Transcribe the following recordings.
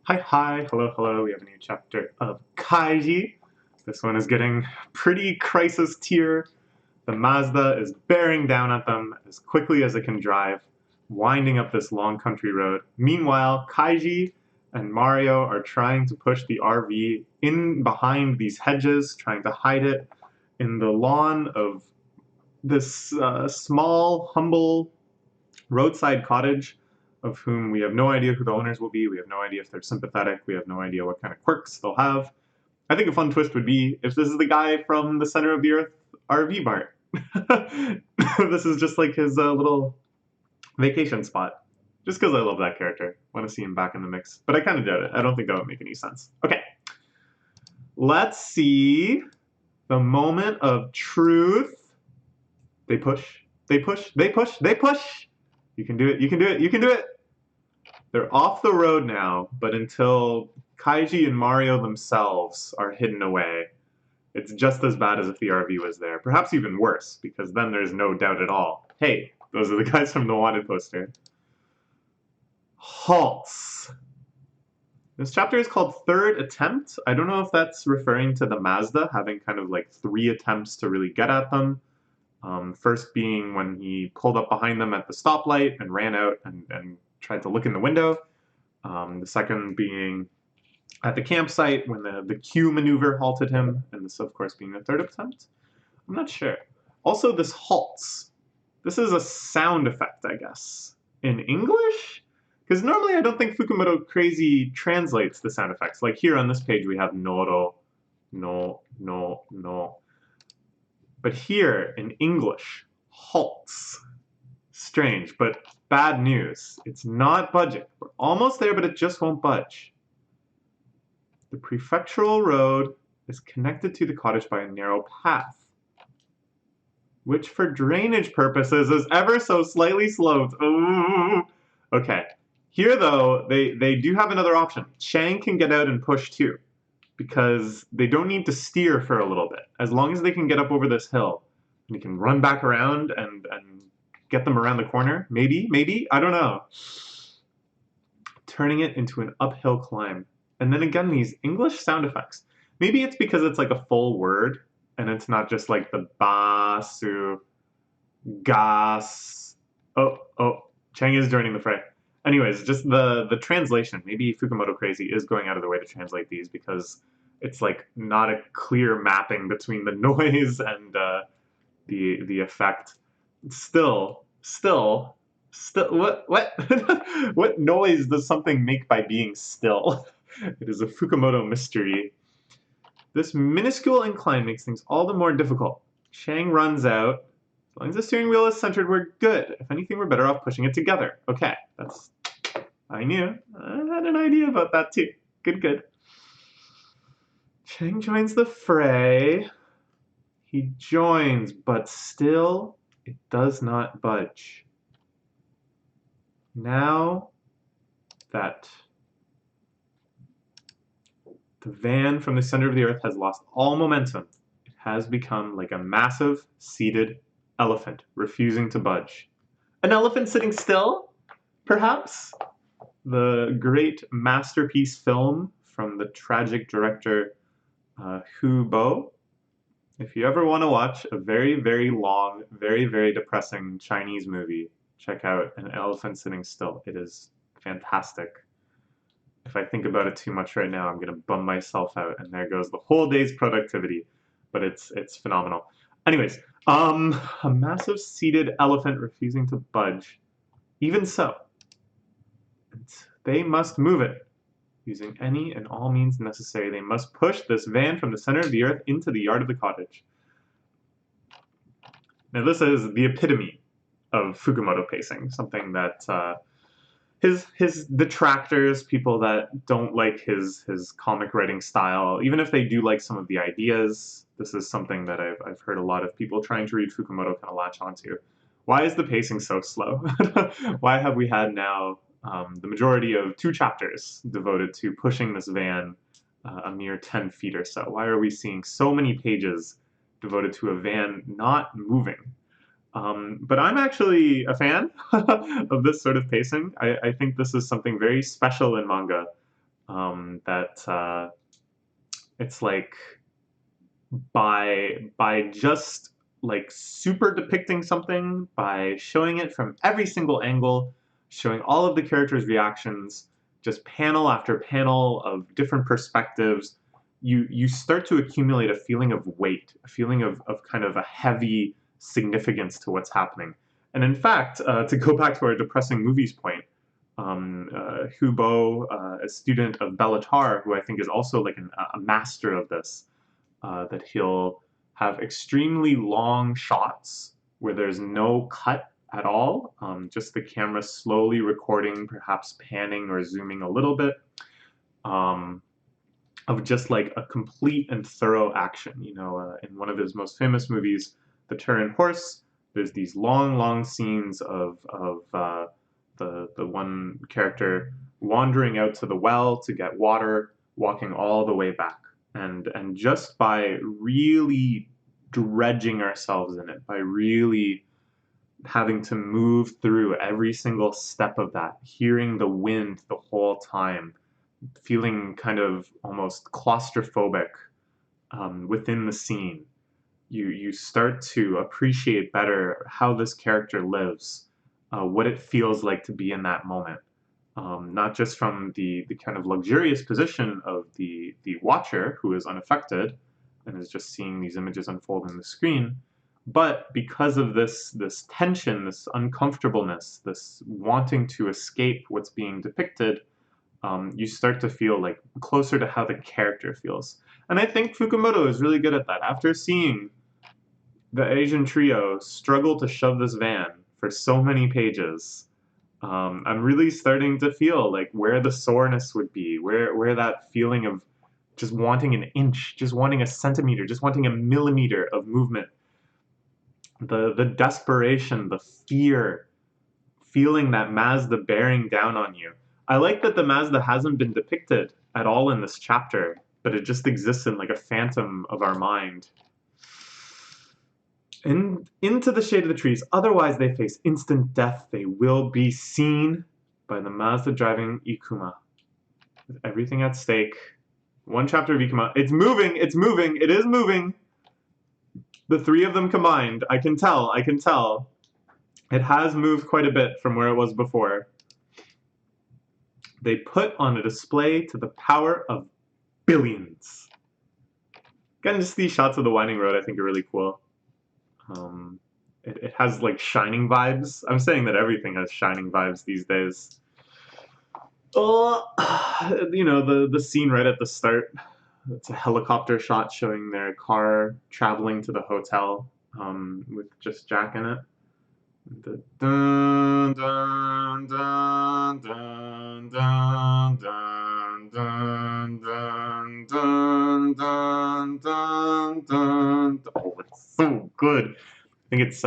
Hi, hello, hello. We have a new chapter of Kaiji. This one is getting pretty crisis tier. The Mazda is bearing down at them as quickly as it can drive, winding up this long country road. Meanwhile, Kaiji and Mario are trying to push the RV in behind these hedges, trying to hide it in the lawn of this small, humble roadside cottage of whom we have no idea who the owners will be. We have no idea if they're sympathetic. We have no idea what kind of quirks they'll have. I think a fun twist would be if this is the guy from the Center of the Earth RV Mart. This is just like his little vacation spot. Just because I love that character. Want to see him back in the mix. But I kind of doubt it. I don't think that would make any sense. Okay. Let's see the moment of truth. They push. They push. They push. They push. You can do it. You can do it. You can do it. They're off the road now, but until Kaiji and Mario themselves are hidden away, it's just as bad as if the RV was there. Perhaps even worse, because then there's no doubt at all. Hey, those are the guys from the wanted poster. Halts. This chapter is called Third Attempt. I don't know if that's referring to the Mazda having kind of like 3 attempts to really get at them. First being when he pulled up behind them at the stoplight and ran out and tried to look in the window. The second being at the campsite when the Q maneuver halted him, and this, of course, being the third attempt. I'm not sure. Also, this halts. This is a sound effect, I guess. In English? Because normally I don't think Fukumoto Crazy translates the sound effects. Like here on this page we have noro, no, no, no. But here, in English, halts. Strange, but bad news. It's not budging. We're almost there, but it just won't budge. The prefectural road is connected to the cottage by a narrow path, which for drainage purposes is ever so slightly sloped. Ooh. Okay. Here, though, they do have another option. Chang can get out and push too, because they don't need to steer for a little bit. As long as they can get up over this hill, and he can run back around and get them around the corner. Maybe, I don't know. Turning it into an uphill climb. And then again, these English sound effects. Maybe it's because it's like a full word, and it's not just like the basu, gas. Oh, Chang is joining the fray. Anyways, just the translation. Maybe Fukumoto Crazy is going out of their way to translate these because it's like not a clear mapping between the noise and the effect. Still, what what noise does something make by being still? It is a Fukumoto mystery. This minuscule incline makes things all the more difficult. Chang runs out. As long as the steering wheel is centered, we're good. If anything, we're better off pushing it together. Okay, that's... I knew. I had an idea about that too. Good. Chang joins the fray. He joins, but still, it does not budge. Now that the van from the center of the earth has lost all momentum, it has become like a massive, seated elephant, refusing to budge. An elephant sitting still? Perhaps? The great masterpiece film from the tragic director Hu Bo. If you ever want to watch a very, very long, very, very depressing Chinese movie, check out An Elephant Sitting Still. It is fantastic. If I think about it too much right now, I'm going to bum myself out, and there goes the whole day's productivity. But it's phenomenal. Anyways, a massive seated elephant refusing to budge. Even so, they must move it. Using any and all means necessary, they must push this van from the center of the earth into the yard of the cottage. Now this is the epitome of Fukumoto pacing, something that his detractors, people that don't like his comic writing style, even if they do like some of the ideas, this is something that I've heard a lot of people trying to read Fukumoto kind of latch onto. Why is the pacing so slow? Why have we had now the majority of 2 chapters devoted to pushing this van a mere 10 feet or so? Why are we seeing so many pages devoted to a van not moving? But I'm actually a fan of this sort of pacing. I think this is something very special in manga that it's like by just like super depicting something, by showing it from every single angle, showing all of the characters' reactions, just panel after panel of different perspectives, you start to accumulate a feeling of weight, a feeling of kind of a heavy significance to what's happening. And in fact, to go back to our depressing movies point, Hubo, a student of Bellatar, who I think is also like a master of this, that he'll have extremely long shots where there's no cut at all, just the camera slowly recording, perhaps panning or zooming a little bit, um, of just like a complete and thorough action. In one of his most famous movies, The Turin Horse, there's these long, long scenes of the one character wandering out to the well to get water, walking all the way back, and just by really dredging ourselves in it, by really having to move through every single step of that, hearing the wind the whole time, feeling kind of almost claustrophobic within the scene, you start to appreciate better how this character lives, what it feels like to be in that moment. Not just from the kind of luxurious position of the watcher who is unaffected and is just seeing these images unfold on the screen, but because of this tension, this uncomfortableness, this wanting to escape what's being depicted, you start to feel like closer to how the character feels. And I think Fukumoto is really good at that. After seeing the Asian trio struggle to shove this van for so many pages, I'm really starting to feel like where the soreness would be, where that feeling of just wanting an inch, just wanting a centimeter, just wanting a millimeter of movement, the desperation, the fear, feeling that Mazda bearing down on you. I like that the Mazda hasn't been depicted at all in this chapter, but it just exists in like a phantom of our mind. And into the shade of the trees, otherwise they face instant death. They will be seen by the Mazda driving Ikuma. With everything at stake. One chapter of Ikuma. It's moving, it is moving. The three of them combined. I can tell. It has moved quite a bit from where it was before. They put on a display to the power of billions. Again, just these shots of the winding road I think are really cool. It has like shining vibes. I'm saying that everything has shining vibes these days. The scene right at the start. It's a helicopter shot showing their car traveling to the hotel, with just Jack in it. The dun dun dun dun dun dun dun dun dun dun dun dun. Oh, it's so good. I think it's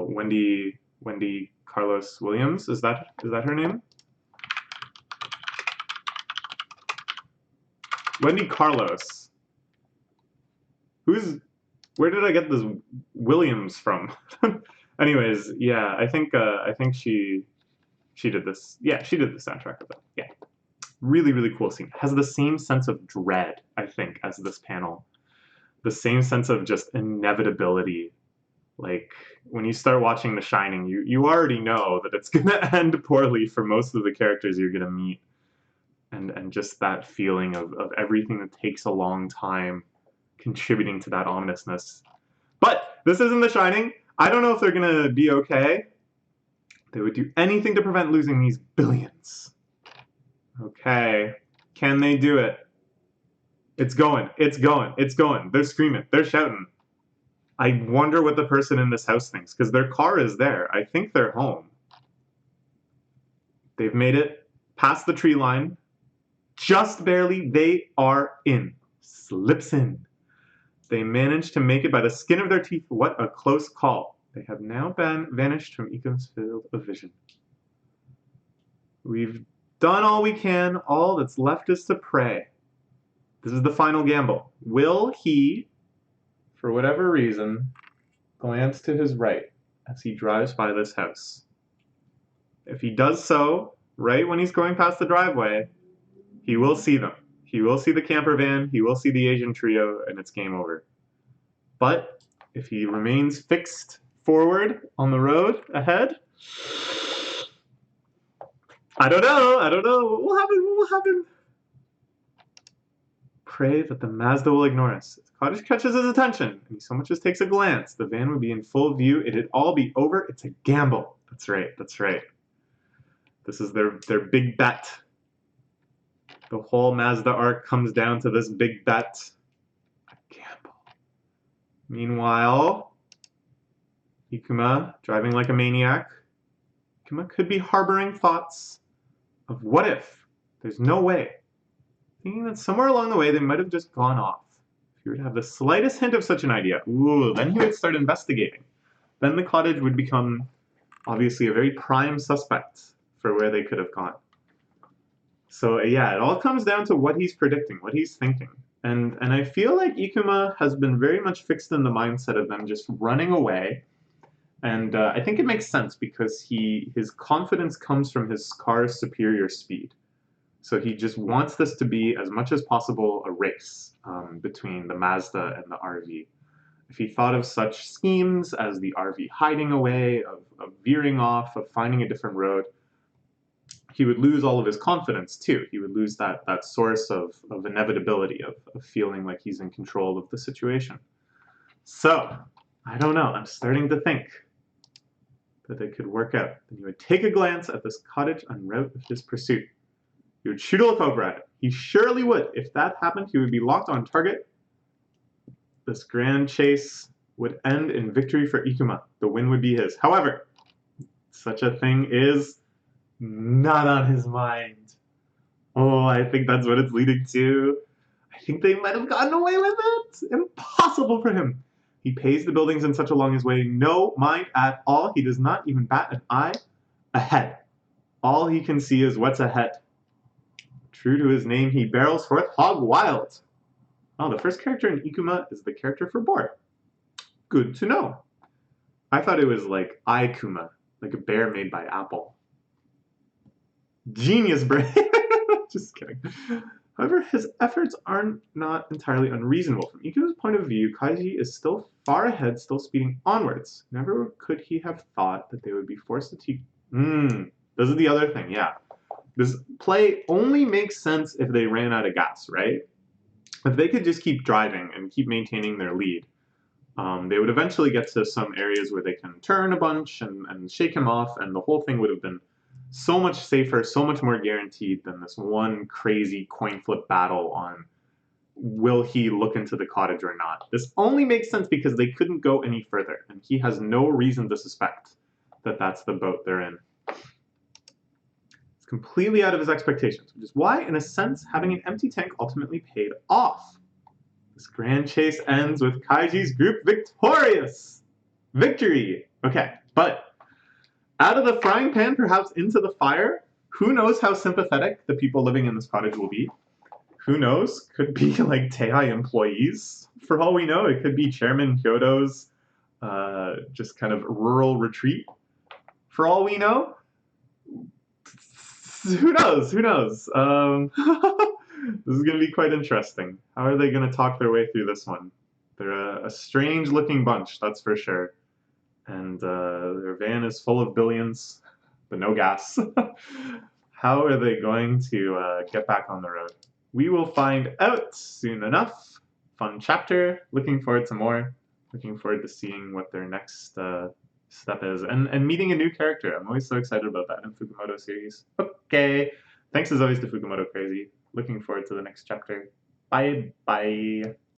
Wendy Carlos Williams. Is that her name? Wendy Carlos. Where did I get this Williams from? Anyways, yeah, I think she did this. Yeah, she did the soundtrack of that. Yeah, really, really cool scene. Has the same sense of dread, I think, as this panel. The same sense of just inevitability. Like when you start watching The Shining, you already know that it's gonna end poorly for most of the characters you're gonna meet, and just that feeling of everything that takes a long time contributing to that ominousness. But this isn't The Shining. I don't know if they're gonna be okay. They would do anything to prevent losing these billions. Okay, can they do it? It's going. They're screaming. They're shouting. I wonder what the person in this house thinks, because their car is there. I think they're home. They've made it past the tree line. Just barely, they are in. Slips in. They managed to make it by the skin of their teeth. What a close call. They have now vanished from Ikuma's field of vision. We've done all we can. All that's left is to pray. This is the final gamble. Will he, for whatever reason, glance to his right as he drives by this house? If he does so, right when he's going past the driveway, He will see them. He will see the camper van, he will see the Asian trio, and it's game over. But if he remains fixed forward on the road ahead, I don't know. What will happen? What will happen? Pray that the Mazda will ignore us. If the cottage catches his attention, and he so much as takes a glance, the van would be in full view. It'd all be over. It's a gamble. That's right. That's right. This is their big bet. The whole Mazda arc comes down to this big bet. A gamble. Meanwhile, Ikuma, driving like a maniac, Ikuma could be harboring thoughts of what if? There's no way. Thinking that somewhere along the way they might have just gone off. If he were to have the slightest hint of such an idea, then he would start investigating. Then the cottage would become, obviously, a very prime suspect for where they could have gone. So yeah, it all comes down to what he's predicting, what he's thinking. And I feel like Ikuma has been very much fixed in the mindset of them just running away. And I think it makes sense because his confidence comes from his car's superior speed. So he just wants this to be, as much as possible, a race between the Mazda and the RV. If he thought of such schemes as the RV hiding away, of veering off, of finding a different road, he would lose all of his confidence too. He would lose that source of inevitability, of feeling like he's in control of the situation. So, I don't know, I'm starting to think that it could work out. Then he would take a glance at this cottage en route of his pursuit. He would shoot a look over at it. He surely would. If that happened, he would be locked on target. This grand chase would end in victory for Ikuma. The win would be his. However, such a thing is not on his mind. Oh, I think that's what it's leading to. I think they might have gotten away with it. Impossible for him. He pays the buildings in such a long way. No mind at all. He does not even bat an eye ahead. All he can see is what's ahead. True to his name, he barrels forth hog wild. Oh, the first character in Ikuma is the character for board. Good to know. I thought it was like Ikuma, like a bear made by Apple. Genius brain. Just kidding. However, his efforts are not entirely unreasonable. From Ikuma's point of view, Kaiji is still far ahead, still speeding onwards. Never could he have thought that they would be forced to teach. This is the other thing, yeah. This play only makes sense if they ran out of gas, right? If they could just keep driving and keep maintaining their lead, they would eventually get to some areas where they can turn a bunch and shake him off, and the whole thing would have been so much safer, so much more guaranteed than this one crazy coin flip battle on will he look into the cottage or not. This only makes sense because they couldn't go any further, and he has no reason to suspect that that's the boat they're in. It's completely out of his expectations, which is why, in a sense, having an empty tank ultimately paid off. This grand chase ends with Kaiji's group victorious! Victory! Okay, but out of the frying pan, perhaps into the fire, who knows how sympathetic the people living in this cottage will be? Who knows? Could be like Teihai employees. For all we know, it could be Chairman Hyodo's just kind of rural retreat. For all we know, who knows? Who knows? This is going to be quite interesting. How are they going to talk their way through this one? They're a strange-looking bunch, that's for sure. And their van is full of billions, but no gas. How are they going to get back on the road? We will find out soon enough. Fun chapter. Looking forward to more. Looking forward to seeing what their next step is. And meeting a new character. I'm always so excited about that in Fukumoto series. Okay. Thanks as always to Fukumoto Crazy. Looking forward to the next chapter. Bye.